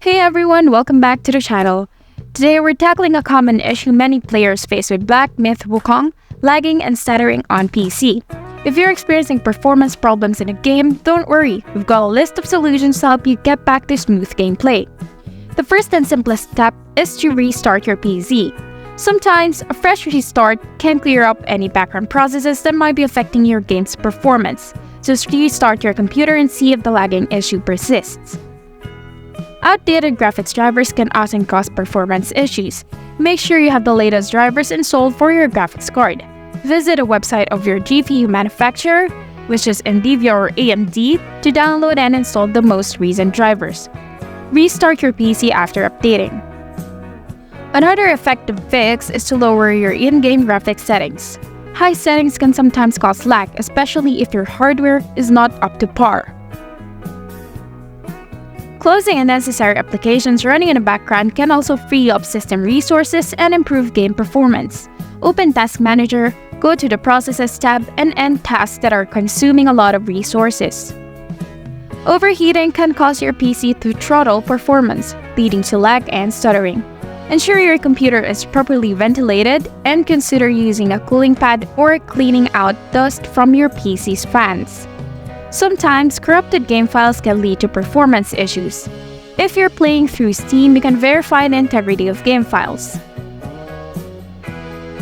Hey everyone, welcome back to the channel. Today we're tackling a common issue many players face with Black Myth Wukong, lagging and stuttering on PC. If you're experiencing performance problems in a game, don't worry, we've got a list of solutions to help you get back to smooth gameplay. The first and simplest step is to restart your PC. Sometimes, a fresh restart can clear up any background processes that might be affecting your game's performance. Just restart your computer and see if the lagging issue persists. Outdated graphics drivers can often cause performance issues. Make sure you have the latest drivers installed for your graphics card. Visit a website of your GPU manufacturer, which is NVIDIA or AMD, to download and install the most recent drivers. Restart your PC after updating. Another effective fix is to lower your in-game graphics settings. High settings can sometimes cause lag, especially if your hardware is not up to par. Closing unnecessary applications running in the background can also free up system resources and improve game performance. Open Task Manager, go to the Processes tab, and end tasks that are consuming a lot of resources. Overheating can cause your PC to throttle performance, leading to lag and stuttering. Ensure your computer is properly ventilated and consider using a cooling pad or cleaning out dust from your PC's fans. Sometimes, corrupted game files can lead to performance issues. If you're playing through Steam, you can verify the integrity of game files.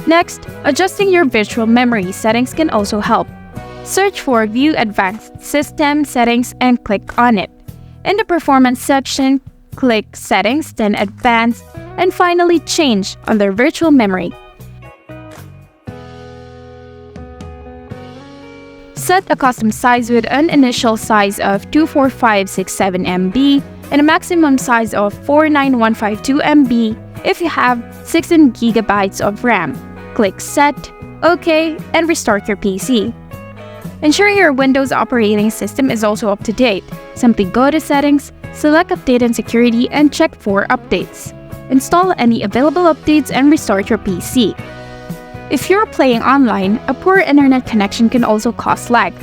Next, adjusting your virtual memory settings can also help. Search for View Advanced System Settings and click on it. In the Performance section, click Settings, then Advanced, and finally change under Virtual Memory. Set a custom size with an initial size of 24567 MB and a maximum size of 49152 MB if you have 16 GB of RAM. Click Set, OK, and restart your PC. Ensure your Windows operating system is also up to date. Simply go to Settings, select Update and Security, and check for updates. Install any available updates and restart your PC. If you're playing online, a poor internet connection can also cause lag.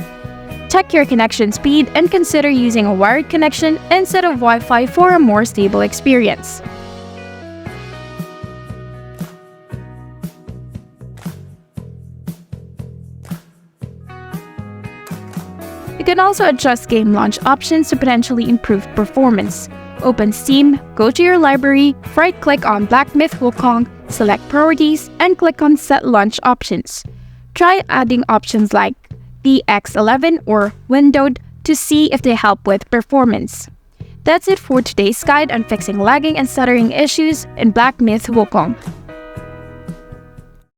Check your connection speed and consider using a wired connection instead of Wi-Fi for a more stable experience. You can also adjust game launch options to potentially improve performance. Open Steam, go to your library, right-click on Black Myth Wukong, select Priorities, and click on Set Launch Options. Try adding options like DX11 or Windowed to see if they help with performance. That's it for today's guide on fixing lagging and stuttering issues in Black Myth Wukong.